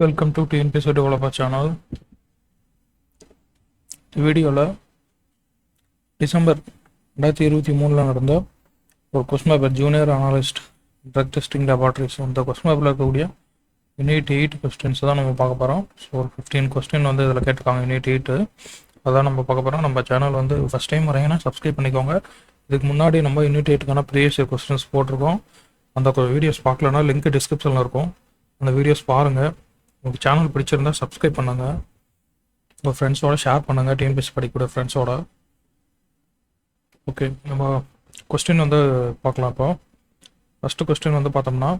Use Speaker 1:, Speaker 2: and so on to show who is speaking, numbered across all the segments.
Speaker 1: Welcome to TNPSC developer channel. வீடியோவில் December 2023 நடந்த ஒரு question paper junior analyst drug testing laboratories அந்த question பேப்பரில் இருக்கக்கூடிய யூனிட் 8 கொஸ்டின்ஸ் தான் நம்ம பார்க்க போகிறோம். ஸோ ஒரு 15 கொஸ்டின் வந்து இதில் கேட்டிருக்காங்க. யூனிட் 8 அதான் நம்ம பார்க்க போகிறோம். நம்ம சேனல் வந்து ஃபஸ்ட் டைம் வரீங்கன்னா சப்ஸ்கிரைப் பண்ணிக்கோங்க. இதுக்கு முன்னாடி நம்ம யூனிட் 8க்கான ப்ரீவியஸ் கொஸ்டின்ஸ் போட்டிருக்கோம். அந்த வீடியோஸ் பார்க்கலன்னா லிங்க் டிஸ்கிரிப்ஷனில் இருக்கும். அந்த வீடியோஸ் பாருங்கள். உங்கள் சேனல் பிடிச்சிருந்தா சப்ஸ்கிரைப் பண்ணுங்கள். உங்கள் ஃப்ரெண்ட்ஸோட ஷேர் பண்ணுங்கள், டிஎன்பிஎஸ்சி படிக்கக்கூடிய ஃப்ரெண்ட்ஸோட. ஓகே, நம்ம கொஸ்டின் வந்து பார்க்கலாம். இப்போ ஃபஸ்ட்டு கொஸ்டின் வந்து பார்த்தோம்னா,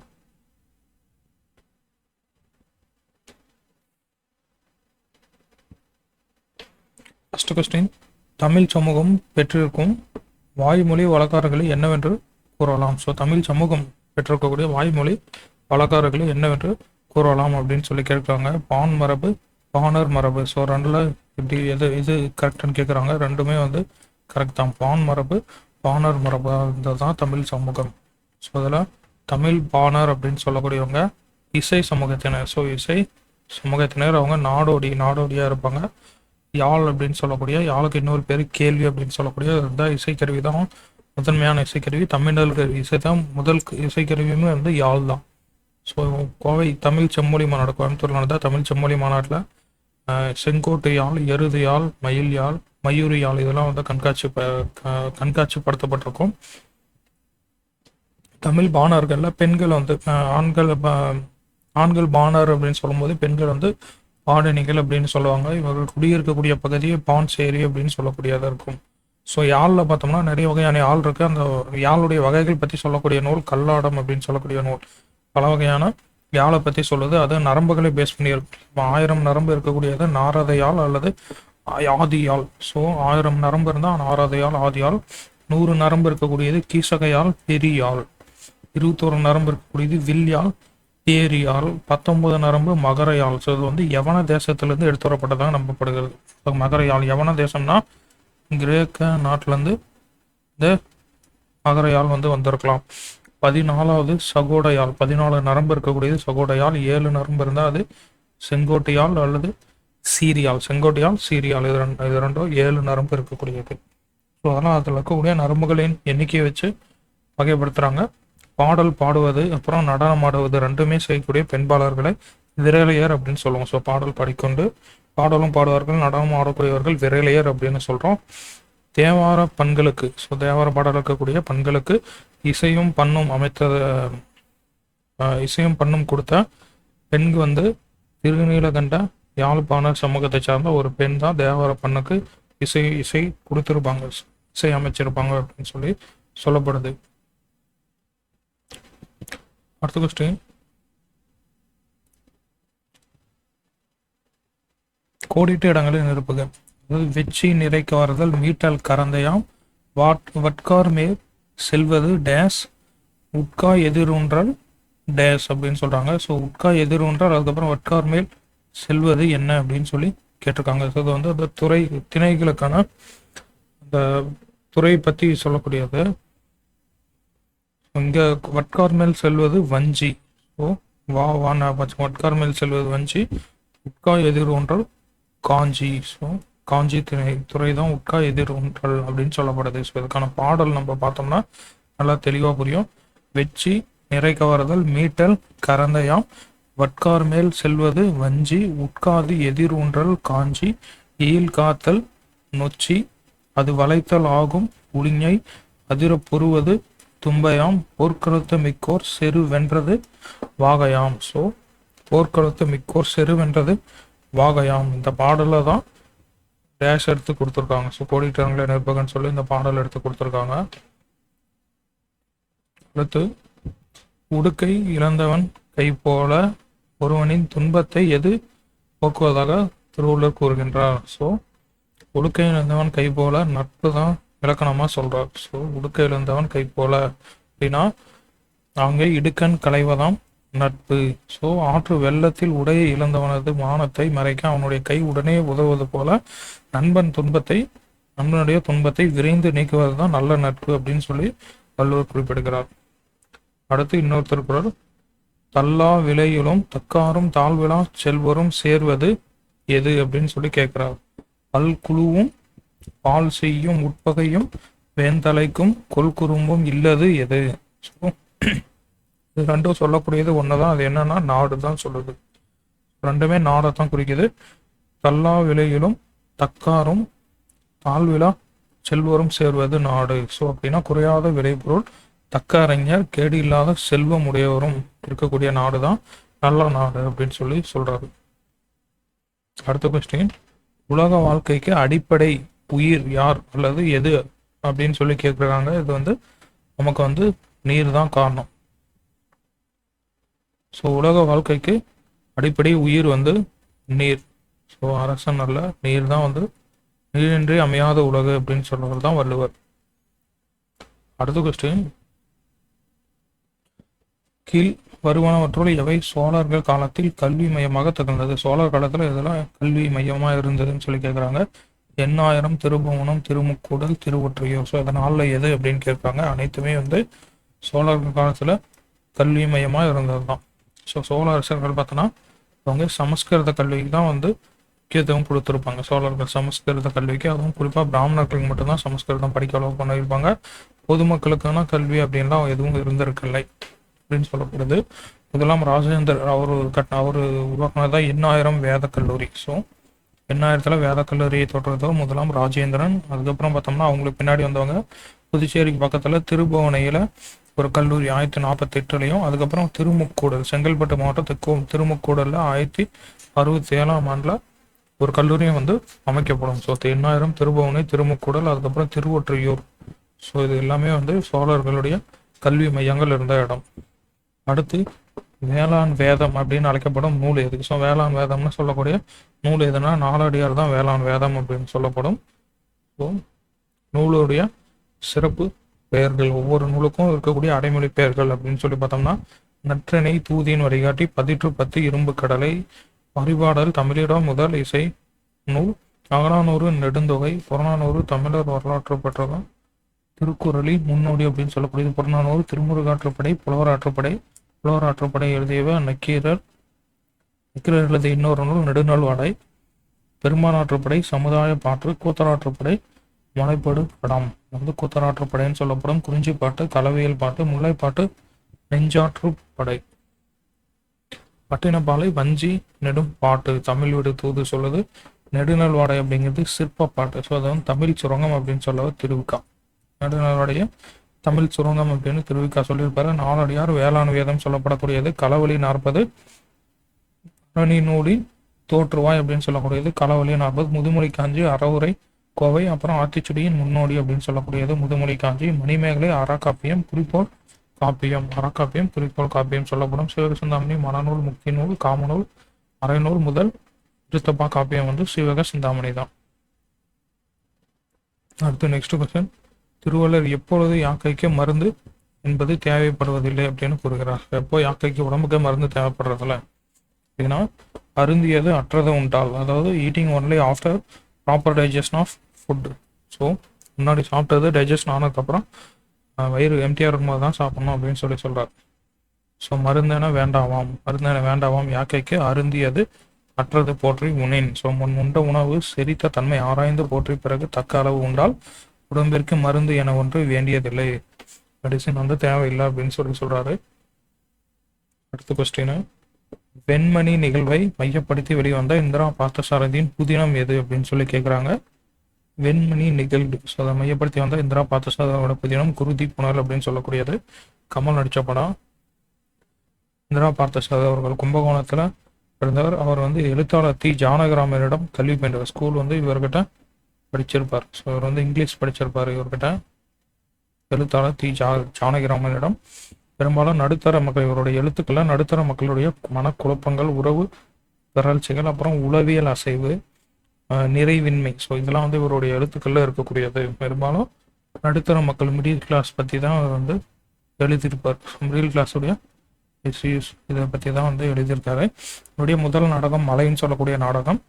Speaker 1: ஃபஸ்ட்டு கொஸ்டின், தமிழ் சமூகம் பெற்றிருக்கும் வாய்மொழி வழக்காறுகளை என்னவென்று கூறலாம். ஸோ தமிழ் சமூகம் பெற்றிருக்கக்கூடிய வாய்மொழி வழக்காறுகளை என்னவென்று கூறலாம் அப்படின்னு சொல்லி கேட்குறாங்க. பான் மரபு, பாணர் மரபு. ஸோ ரெண்டில் இப்படி இது கரெக்டானு கேட்குறாங்க. ரெண்டுமே வந்து கரெக்ட் தான். பான் மரபு, பாணர் மரபு தான் தமிழ் சமூகம். ஸோ அதில் தமிழ் பாணர் அப்படின்னு சொல்லக்கூடியவங்க இசை சமூகத்தினர். ஸோ இசை சமூகத்தினர் அவங்க நாடோடியாக இருப்பாங்க. யாழ் அப்படின்னு சொல்லக்கூடிய, யாழுக்கு இன்னொரு பேர் கேள்வி அப்படின்னு சொல்லக்கூடிய இசைக்கருவி தான் முதன்மையான இசைக்கருவி. தமிழர்கள் இசை தான் முதல் இசைக்கருவியுமே வந்து யாழ் தான். ஸோ கோவை தமிழ் செம்மொழி மாநாடு கோயம்புத்தூர் நடந்த தமிழ் செம்மொழி மாநாட்டில் செங்கோட்டு யாழ், எருது யாழ், மயில் யாழ், மயூரி யாழ் இதெல்லாம் வந்து கண்காட்சிப்படுத்தப்பட்டிருக்கும். தமிழ் பாணர்களில் பெண்கள் வந்து ஆண்கள் பாணர் அப்படின்னு சொல்லும்போது பெண்கள் வந்து பாடணிகள் அப்படின்னு சொல்லுவாங்க. இவர்கள் குடியிருக்கக்கூடிய பகுதியை பான்சேரி அப்படின்னு சொல்லக்கூடியதாக இருக்கும். ஸோ யாழில் பார்த்தோம்னா நிறைய வகையான யாழ் இருக்குது. அந்த யாழுடைய வகைகள் பற்றி சொல்லக்கூடிய நூல் கல்லாடம் அப்படின்னு சொல்லக்கூடிய நூல். பல வகையான யாழை பற்றி சொல்லுது. அது நரம்புகளை பேஸ் பண்ணி இருக்கும். 1000 நரம்பு இருக்கக்கூடியது நாரத யாழ் அல்லது ஆதி யாழ். ஸோ 1000 நரம்பு இருந்தால் நாரத யாழ், ஆதி யாழ். 100 நரம்பு இருக்கக்கூடியது கீசக யாழ், பெரியாழ். 21 நரம்பு இருக்கக்கூடியது வில் யாழ், பேரியாழ். 19 நரம்பு மகர யாழ். ஸோ இது வந்து யவன தேசத்திலிருந்து எடுத்து வரப்பட்டதாக நம்பப்படுகிறது. மகர யாழ் யவன தேசம்னா கிரேக்க நாட்டிலேருந்து இந்த மகர யாழ் வந்து வந்திருக்கலாம். 14வது சகோடையால். 14 நரம்பு இருக்கக்கூடியது சகோடையால். 7 நரம்பு இருந்தால் அது செங்கோட்டையால் அல்லது சீரியால். செங்கோட்டையால், சீரியால் இது ரெண்டும் 7 நரம்பு இருக்கக்கூடியது. ஸோ அதனால் அதில் இருக்கக்கூடிய நரம்புகளின் எண்ணிக்கையை வச்சு வகைப்படுத்துகிறாங்க. பாடல் பாடுவது அப்புறம் நடனம் ஆடுவது ரெண்டுமே செய்யக்கூடிய பெண்பாளர்களை விரலையர் அப்படின்னு சொல்லுவோம். ஸோ பாடல் பாடிக்கொண்டு பாடலும் பாடுவார்கள், நடனம் ஆடக்கூடியவர்கள் விரலையர் அப்படின்னு சொல்கிறோம். தேவார பண்களுக்கு, ஸோ தேவார பாடல் இருக்கக்கூடிய பண்களுக்கு இசையும் பண்ணும் கொடுத்த பெண் வந்து திருநீலகண்ட யாழ்ப்பாணர் சமூகத்தை சார்ந்த ஒரு பெண் தான் தேவார பண்ணுக்கு இசை கொடுத்துருப்பாங்க, இசை அமைச்சிருப்பாங்க அப்படின்னு சொல்லி சொல்லப்படுது. அடுத்த கொஸ்டின், கோடிட்ட இடங்களில் நிரப்புக. அதாவது வெச்சி நிறைக்க வருதல், மீட்டல் கரந்தையாம், வட்கார் மேல் செல்வது டேஸ், உட்கா எதிரொன்றால் டேஸ் அப்படின்னு சொல்றாங்க. ஸோ உட்கா எதிரொன்றால் அதுக்கப்புறம் வட்கார் மேல் செல்வது என்ன அப்படின்னு சொல்லி கேட்டிருக்காங்க. ஸோ இது வந்து அந்த திணைகளுக்கான அந்த துறை பற்றி சொல்லக்கூடியது. இங்கே வட்கார் மேல் செல்வது வஞ்சி. ஸோ வட்கார் மேல் செல்வது வஞ்சி, உட்கா எதிரொன்றால் காஞ்சி. ஸோ காஞ்சி துறை தான் உட்கா எதிரொன்றல் அப்படின்னு சொல்லப்படுது. ஸோ இதுக்கான பாடல் நம்ம பார்த்தோம்னா நல்லா தெளிவாக புரியும். வெச்சி நிறைக்க வருதல், மீட்டல் கரந்தையாம், வட்கார் மேல் செல்வது வஞ்சி, உட்காது எதிரொன்றல் காஞ்சி, ஈல் காத்தல் நொச்சி, அது வளைத்தல் ஆகும் உளிஞை, அதிர பொறுவது தும்பையாம், போர்க்களத்து மிக்கோர் செரு வென்றது வாகையாம். ஸோ போர்க்களத்து மிக்கோர் செரு வென்றது வாகையாம். இந்த பாடலை தான் டேஷ் எடுத்து கொடுத்துருக்காங்க. ஸோ கோடிட்டாங்களே நிற்பகன்னு சொல்லி இந்த பாடல் எடுத்து கொடுத்துருக்காங்க. அடுத்து, உடுக்கை இழந்தவன் கை போல ஒருவனின் துன்பத்தை எது போக்குவதாக திருவள்ளுவர் கூறுகின்றார். ஸோ உடுக்கை இழந்தவன் கை போல நட்பு தான் இலக்கணமாக சொல்றார். ஸோ உடுக்கை இழந்தவன் கை போல அப்படின்னா அவங்க இடுக்கண் களைவதாம் நட்பு. ஸோ ஆற்று வெள்ளத்தில் உடையை இழந்தவனது மானத்தை மறைக்க அவனுடைய கை உடனே உதவுவது போல நண்பனுடைய துன்பத்தை விரைந்து நீக்குவது தான் நல்ல நட்பு அப்படின்னு சொல்லி வள்ளுவர் குறிப்பிடுகிறார். அடுத்து இன்னொரு திருக்குறள், தல்லா விலையிலும் தக்காரும் தாழ்விலா செல்வரும் சேர்வது எது அப்படின்னு சொல்லி கேட்கிறார். குழுவும் பால் செய்யும் உட்பகையும் வேந்தலைக்கும் கொள்குறும்பும் இல்லது எது? இது ரெண்டும் சொல்லக்கூடியது ஒண்ணுதான். அது என்னன்னா நாடு தான் சொல்லுது. ரெண்டுமே நாடை தான் குறிக்குது. தல்லா விலையிலும் தக்காரும் தாழ்விலா செல்வரும் சேர்வது நாடு. ஸோ அப்படின்னா குறையாத விளைபொருள், தக்க அறிஞர், கேடு இல்லாத செல்வம் உடையவரும் இருக்கக்கூடிய நாடு தான் நல்ல நாடு அப்படின்னு சொல்லி சொல்றாரு. அடுத்த கொஸ்டின், உலக வாழ்க்கைக்கு அடிப்படை உயிர் யார் அல்லது எது அப்படின்னு சொல்லி கேட்குறாங்க. இது நமக்கு நீர் தான் காரணம். ஸோ உலக வாழ்க்கைக்கு அடிப்படை உயிர் நீர். ஸோ அரசன் அல்ல, நீர் தான் நீரின்றி அமையாத உலகு அப்படின்னு சொல்றது தான் வள்ளுவர். அடுத்த கொஸ்டின், கீழ் வருவனவற்றுள் எவை சோழர்கள் காலத்தில் கல்வி மையமாக திகழ்ந்தது? சோழர் காலத்தில் இதெல்லாம் கல்வி மையமாக இருந்ததுன்னு சொல்லி கேட்குறாங்க. எண்ணாயிரம், திருபுவனம், திருமுக்கூடல், திருவொற்றியூர். ஸோ இதனால எது அப்படின்னு கேட்குறாங்க. அனைத்துமே சோழர்கள் காலத்தில் கல்வி மையமாக இருந்தது தான். ஸோ சோழ அரசர்கள் பார்த்தோன்னா அவங்க சமஸ்கிருத கல்விக்கு தான் முக்கியத்துவம் கொடுத்துருப்பாங்க. சோழர்கள் சமஸ்கிருத கல்விக்கு, அதுவும் குறிப்பாக பிராமணர்களுக்கு மட்டும்தான் சமஸ்கிருதம் படிக்க அளவு பண்ணியிருப்பாங்க. பொதுமக்களுக்கான கல்வி அப்படின்லாம் எதுவும் இருந்திருக்கில்லை அப்படின்னு சொல்லப்படுது. முதலாம் ராஜேந்தர் அவர் உருவாக்குனதான் எண்ணாயிரம் வேத கல்லூரி. ஸோ எண்ணாயிரத்தில் வேத கல்லூரியை தொடர்றதோ முதலாம் ராஜேந்திரன். அதுக்கப்புறம் பார்த்தோம்னா அவங்களுக்கு பின்னாடி வந்தவங்க புதுச்சேரிக்கு பக்கத்தில் திருபுவனையில் ஒரு கல்லூரி 1948. அதுக்கப்புறம் திருமுக்கூடல், செங்கல்பட்டு மாவட்டம் திருமுக்கூடலில் 1967 ஒரு கல்லூரியும் அமைக்கப்படும். ஸோ எண்ணாயிரம், திருபுவனை, திருமுக்கூடல், அதுக்கப்புறம் திருவொற்றியூர். ஸோ இது எல்லாமே சோழர்களுடைய கல்வி மையங்கள் இருந்த இடம். அடுத்து வேளாண் வேதம் அப்படின்னு அழைக்கப்படும் நூல் எது? ஸோ வேளாண் வேதம்னு சொல்லக்கூடிய நூல் எதுனா நாலடியார் தான் வேளாண் வேதம் அப்படின்னு சொல்லப்படும். ஸோ நூலுடைய சிறப்பு பெயர்கள், ஒவ்வொரு நூலுக்கும் இருக்கக்கூடிய அடைமொழி பெயர்கள் அப்படின்னு சொல்லி பார்த்தோம்னா, நற்றிணை, தூதியின் வழிகாட்டி, பதிற்று பத்து, இரும்பு கடலை, பரிபாடல், தமிழிடம் முதல் இசை நூல், அகநானூறு, நெடுந்தொகை, புறநானூறு, தமிழர் வரலாற்று பெற்றதும், திருக்குறளி முன்னோடி அப்படின்னு சொல்லக்கூடியது புறநானூறு, திருமுருகாற்றுப்படை, புலவராற்றுப்படை எழுதியவ நக்கீரர் எழுதிய இன்னொரு நூல் நெடுநல்வாடை, பெருமானாற்றுப்படை, சமுதாய பாற்று, கூத்தராற்றுப்படை, மலைப்படு படம் கூத்தராற்றுப்படைன்னு சொல்லப்படும், குறிஞ்சிப்பாட்டு, களவியல் பாட்டு, முல்லைப்பாட்டு, நெஞ்சாற்றுப்படை, பட்டினப்பாலை, வஞ்சி, நெடும் பாட்டு, தமிழ் வீடு தூது சொல்லுது, நெடுநல்வாடை அப்படிங்கிறது சிற்ப பாட்டு. ஸோ அதை தமிழ் சுரங்கம் அப்படின்னு சொல்ல திருவிக்கா. நெடுநல்வாடைய தமிழ் சுரங்கம் அப்படின்னு திருவிக்கா சொல்லியிருப்பாரு. நாலடியார் வேளாண் வேதம் சொல்லப்படக்கூடியது, களவழி 40, அரணி நூலி தோற்றுவாய் அப்படின்னு சொல்லக்கூடியது களவழி 40, முதுமொழி காஞ்சி, அறவுரை கோவை, அப்புறம் ஆத்திச்சுடியின் முன்னோடி அப்படின்னு சொல்லக்கூடியது முதுமொழி காஞ்சி, மணிமேகலை, அறக்காப்பியம், குறிப்போள் காப்பியம், அறக்காப்பியம், குறிப்போள் காப்பியம் சொல்லப்படும், சிவக சிந்தாமணி, மனநூல், முக்தி நூல், காமநூல், அரைநூல் முதல் திருத்தப்பா காப்பியம் சிவக சிந்தாமணி தான். அடுத்து நெக்ஸ்ட் கொஸ்டின், திருவள்ளுவர் எப்பொழுது யாக்கைக்கு மருந்து என்பது தேவைப்படுவதில்லை அப்படின்னு கூறுகிறார்? எப்போ யாக்கைக்கு உடம்புக்கு மருந்து தேவைப்படுறதில்ல அப்படின்னா, அருந்தியது அற்றது உண்டால், அதாவது eating only after proper digestion of food. So முன்னாடி சாப்பிட்டது டைஜஷன் ஆனதுக்கப்புறம் வயிறு எம்டிஆர் இருக்கும்போது தான் சாப்பிடணும் அப்படின்னு சொல்கிறார். ஸோ மருந்தென வேண்டாவாம் யாக்கைக்கு அருந்தியது அற்றது போற்றி உணின். ஸோ முன் உண்ட உணவு செரித்த தன்மை ஆராய்ந்து போற்றி பிறகு தக்க அளவு உண்டால் உடம்பிற்கு மருந்து என ஒன்று வேண்டியதில்லை, மெடிசின் தேவையில்லை அப்படின்னு சொல்றாரு. அடுத்த கொஸ்டின், வெண்மணி நிகழ்வை மையப்படுத்தி வெளிவந்த இந்திரா பார்த்தசாரதியின் புதினம் எது அப்படின்னு சொல்லி கேட்குறாங்க. வெண்மணி நிகழ்வு, ஸோ அதை மையப்படுத்தி வந்த இந்திரா பார்த்தசாரதியோட புதினம் குருதி புனல் அப்படின்னு சொல்லக்கூடியது. கமல் நடித்த படம். இந்திரா பார்த்தசாரதி அவர்கள் கும்பகோணத்தில் இருந்தவர். அவர் எழுத்தாளர் தி ஜானகிராமனிடம் கல்வி பயின்றவர். ஸ்கூல் இவர்கிட்ட படிச்சிருப்பார். ஸோ இவர் இங்கிலீஷ் படிச்சிருப்பார். இவர்கிட்ட எழுத்தாளர் தி ஜானகிராமனிடம் பெரும்பாலும் நடுத்தர மக்கள், இவருடைய எழுத்துக்களை நடுத்தர மக்களுடைய மனக்குழப்பங்கள், உறவு பிறழ்ச்சிகள், அப்புறம் உளவியல் அசைவு, நிறைவின்மை, ஸோ இதெல்லாம் இவருடைய எழுத்துக்களில் இருக்கக்கூடியது. பெரும்பாலும் நடுத்தர மக்கள், மிடில் கிளாஸ் பற்றி தான் அவர் எழுதியிருப்பார். மிடில் கிளாஸுடைய இஷ்யூஸ் இதை பற்றி தான் எழுதியிருக்காரு. இவருடைய முதல் நாடகம் மலைன்னு சொல்லக்கூடிய நாடகம்.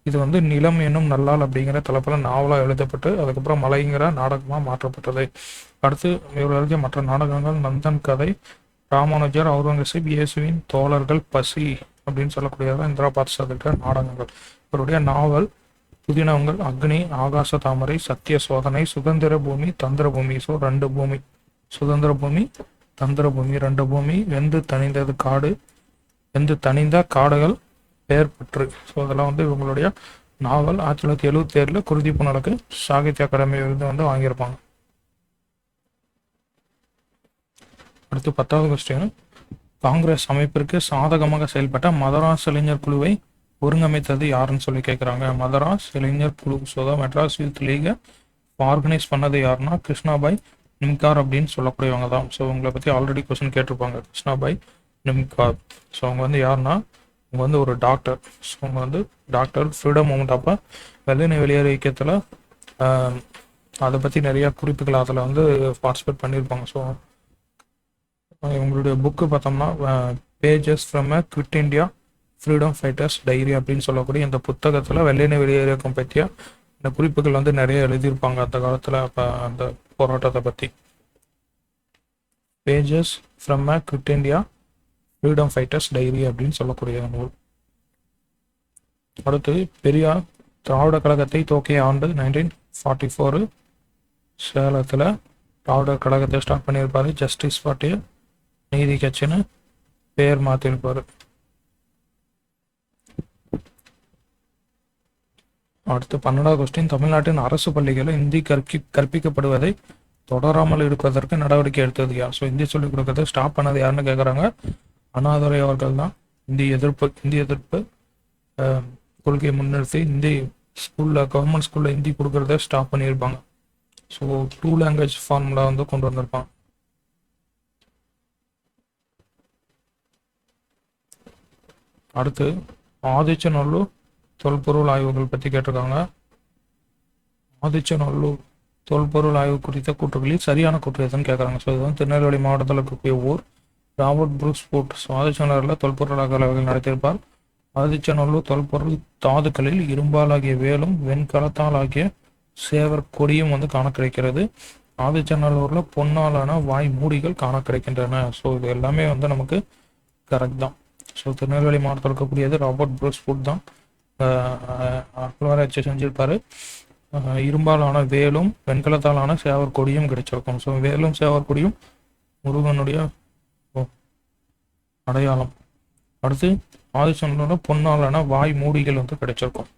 Speaker 1: இது நிலம் என்னும் நல்லால் அப்படிங்கிற தலைப்பில் நாவலாக எழுதப்பட்டு அதுக்கப்புறம் மலைங்கிற நாடகமாக மாற்றப்பட்டது. அடுத்து இவர் எழுதிய மற்ற நாடகங்கள் நந்தன் கதை, ராமானுஜர், அவுரங்கசீப், இயேசுவின் தோழர்கள், பசி அப்படின்னு சொல்லக்கூடியதான் இந்திரா பாத்ஷாவிட்ட நாடகங்கள். இவருடைய நாவல் புதினங்கள் அக்னி, ஆகாச தாமரை, சத்திய சோதனை, சுதந்திர பூமி, தந்திர பூமி. ஸோ 2 பூமி, சுதந்திர பூமி, தந்திர பூமி, 2 பூமி. வெந்து தணிந்தது காடு, வெந்து தணிந்த காடுகள் பெயர் பெற்று. ஸோ அதெல்லாம் வந்து இவங்களுடைய நாவல். 1977 குருதி புனலுக்கு சாகித்ய அகாடமி விருது வந்து வாங்கியிருப்பாங்க. அடுத்து 10வது கொஸ்டின். காங்கிரஸ் அமைப்பிற்கு சாதகமாக செயல்பட்ட மதராஸ் இளைஞர் குழுவை ஒருங்கமைத்தது யாருன்னு சொல்லி கேட்குறாங்க. மதராஸ் இளைஞர் குழு, ஸோ மெட்ராஸ் யூத் லீகை ஆர்கனைஸ் பண்ணது யாருன்னா கிருஷ்ணாபாய் நிம்கார் அப்படின்னு சொல்லக்கூடியவங்க தான். ஸோ உங்களை பற்றி ஆல்ரெடி கொஸ்டின் கேட்டிருப்பாங்க. கிருஷ்ணாபாய் நிம்கார். ஸோ அவங்க வந்து யாருன்னா அவங்க வந்து ஒரு டாக்டர். ஸோ அவங்க வந்து டாக்டர். ஃப்ரீடம் மூமெண்ட் அப்போ வெள்ளையனை வெளியேறு இயக்கத்தில் அதை பற்றி நிறையா குறிப்புகள் அதில் வந்து பார்ட்டிசிபேட் பண்ணியிருப்பாங்க. ஸோ இவங்களுடைய புக்கு பார்த்தோம்னா pages from a quit India freedom fighters diary அப்படின்னு சொல்லக்கூடிய இந்த புத்தகத்தில் வெள்ளையனை வெளியேறு இயக்கம் பற்றிய இந்த குறிப்புகள் வந்து நிறைய எழுதியிருப்பாங்க அந்த காலத்தில். அப்போ அந்த போராட்டத்தை பற்றி pages from a quit India freedom fighters diary அப்படின்னு சொல்லக்கூடிய நூல். அடுத்து பெரியார் திராவிட கழகத்தை துவக்கிய ஆண்டு 1944. சேலத்தில் திராவிடர் கழகத்தை ஸ்டார்ட் பண்ணியிருப்பார். ஜஸ்டிஸ் பார்ட்டி, நீதி கட்சின்னு பேர் மாற்றிருப்பார். அடுத்து 12வது கொஸ்டின். தமிழ்நாட்டின் அரசு பள்ளிகளில் இந்தி கற்பிக்கப்படுவதை தொடராமல் இருப்பதற்கு நடவடிக்கை எடுத்தது யார்? ஸோ இந்தி சொல்லிக் கொடுக்கறதை ஸ்டாப் பண்ணது யாருன்னு கேட்குறாங்க. அண்ணாதுரை அவர்கள் தான். இந்தி எதிர்ப்பு கொள்கையை முன்னிறுத்தி இந்தி ஸ்கூலில், கவர்மெண்ட் ஸ்கூலில் ஹிந்தி கொடுக்கறத ஸ்டாப் பண்ணியிருப்பாங்க. ஸோ 2 லாங்குவேஜ் ஃபார்முலா வந்து கொண்டு வந்திருப்பாங்க. அடுத்து ஆதிச்சநல்லூர் தொல்பொருள் ஆய்வுகள் பற்றி கேட்டிருக்காங்க. ஆதிச்சநல்லூர் தொல்பொருள் ஆய்வு குறித்த கூற்றுகளில் சரியான கூற்று எதுன்னு கேட்குறாங்க. ஸோ இது வந்து திருநெல்வேலி மாவட்டத்தில் இருக்கக்கூடிய ஊர். ராபர்ட் புரூஸ் ஃபோர்ட் ஆதிச்சநல்லூரில் தொல்பொருள் ஆய்வுகள் நடத்தியிருப்பார். ஆதிச்சநல்லூர் தொல்பொருள் தாதுக்களில் இரும்பால் ஆகிய வேலும் வெண்கலத்தால் ஆகிய சேவர் கொடியும் வந்து காண கிடைக்கிறது. ஆதிச்சநல்லூரில் பொன்னாலான வாய் மூடிகள் காண கிடைக்கின்றன. ஸோ இது எல்லாமே வந்து நமக்கு கரெக்ட் தான். ஸோ திருநெல்வேலி மாவட்டத்தில் இருக்கக்கூடியது ராபர்ட் புரூஸ் ஃபோர்ட் தான் அகழ்வாராய்ச்சி செஞ்சிருப்பாரு. இரும்பாலான வேலும் வெண்கலத்தாலான சேவர் கொடியும் கிடைச்சிருக்கும். ஸோ வேலும் சேவர் கொடியும் முருகனுடைய அடையாளம். அடுத்து ஆதிச்சநல்லூரில் பொன்னாலான வாய் மூடிகள் வந்து கிடைச்சிருக்கும்.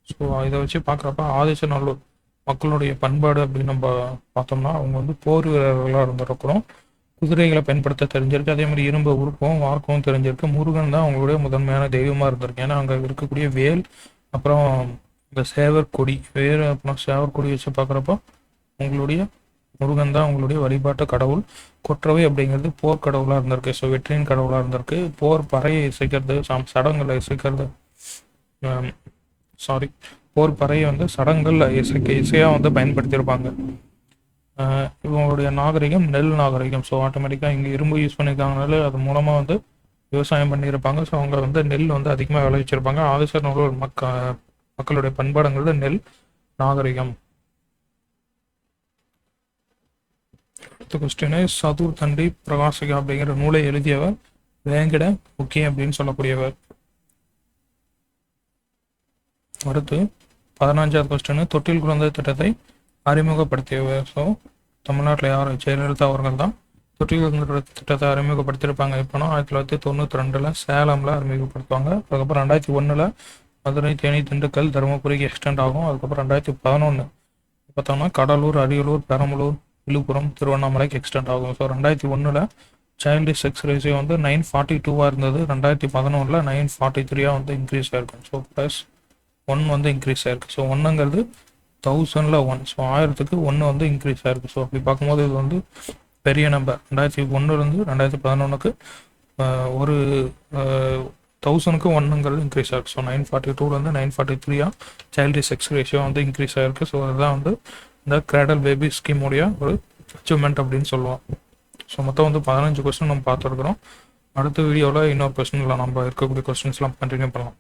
Speaker 1: ஸோ இதை வச்சு பார்க்குறப்ப ஆதிச்சநல்லூர் மக்களுடைய பண்பாடு அப்படின்னு நம்ம பார்த்தோம்னா அவங்க வந்து போர் வீரர்களாக இருந்திருக்கிறோம். குதிரைகளை பயன்படுத்த தெரிஞ்சிருக்கு. அதே மாதிரி இரும்பு உருக்கவும் வார்க்கவும் தெரிஞ்சிருக்கு. முருகன் தான் அவங்களுடைய முதன்மையான தெய்வமாக இருந்திருக்கு. ஏன்னா அங்கே இருக்கக்கூடிய வேல், அப்புறம் இந்த சேவர் கொடி, வேறு அப்புறம் சேவர் கொடி வச்சு பார்க்குறப்போ உங்களுடைய முருகன் தான் உங்களுடைய வழிபாட்டு கடவுள். கொற்றவை அப்படிங்கிறது போர் கடவுளாக இருந்திருக்கு. ஸோ வெற்றியின் கடவுளாக இருந்திருக்கு. போர் பறையை இசைக்கிறது, சடங்குகளை இசைக்கிறது, போர் பறையை வந்து சடங்குகள் இசையாக வந்து பயன்படுத்தியிருப்பாங்க. இவங்களுடைய நாகரிகம் நெல் நாகரிகம். ஸோ ஆட்டோமேட்டிக்காக இங்கே இரும்பு யூஸ் பண்ணியிருக்காங்கனால அது மூலமாக வந்து விவசாயம் பண்ணியிருப்பாங்க. ஸோ அவங்க வந்து நெல் வந்து அதிகமாக விளைவிச்சிருப்பாங்க. ஆதிச்சநல்லூர் மக்களுடைய பண்பாடுங்கிறது நெல் நாகரிகம். அடுத்த கொஸ்டின். சதுர் தண்டி பிரகாசிகா அப்படிங்கிற நூலை எழுதியவர் வேங்கட முக்கிய அப்படின்னு சொல்லக்கூடியவர். அடுத்து 15வது கொஸ்டின். தொட்டில் குழந்தை திட்டத்தை அறிமுகப்படுத்தியவர். ஸோ தமிழ்நாட்டில் யார்? ஜெயலலிதா அவர்கள் தான் தொட்டில் குழந்தை திட்டத்தை அறிமுகப்படுத்தியிருப்பாங்க. இப்போனா 1992 சேலமில் அறிமுகப்படுத்துவாங்க. அதுக்கப்புறம் 2001 மதுரை, தேனி, திண்டுக்கல், தருமபுரிக்கு எக்ஸ்டெண்ட் ஆகும். அதுக்கப்புறம் 2011 பார்த்தோம்னா கடலூர், அரியலூர், பெரம்பலூர், விழுப்புரம், திருவண்ணாமலைக்கு எக்ஸ்டெண்ட் ஆகும். ஸோ 2001 சைல்டு செக்ஸ் ரேஷியோ வந்து 942 இருந்தது. 2011 943 வந்து இன்க்ரீஸ் ஆயிருக்கும். ஸோ +1 வந்து இன்க்ரீஸ் ஆயிருக்கு. ஸோ 1ங்கிறது 1000ல் 1. ஸோ 1000க்கு 1 வந்து இன்க்ரீஸ் ஆயிருக்கு. ஸோ அப்படி பார்க்கும்போது இது வந்து பெரிய நம்பர். 2001 2011க்கு ஒரு 1000க்கு 1ங்கிறது இன்க்ரீஸ் ஆயிருக்கு. ஸோ 942 943 சைல்டு செக்ஸ் ரேஷியோ வந்து இன்க்ரீஸ் ஆயிருக்கு. ஸோ அதுதான் வந்து இந்த கிராடல் பேபி ஸ்கீமுடைய ஒரு அச்சீவ்மெண்ட் அப்படின்னு சொல்லுவோம். ஸோ மொத்தம் வந்து 15 கொஸ்டின் நம்ம பார்த்துருக்குறோம். அடுத்த வீடியோவில் இன்னொரு கொஸ்டினில் நம்ம இருக்கக்கூடிய கொஸ்டின்ஸ்லாம் கண்டினியூ பண்ணலாம்.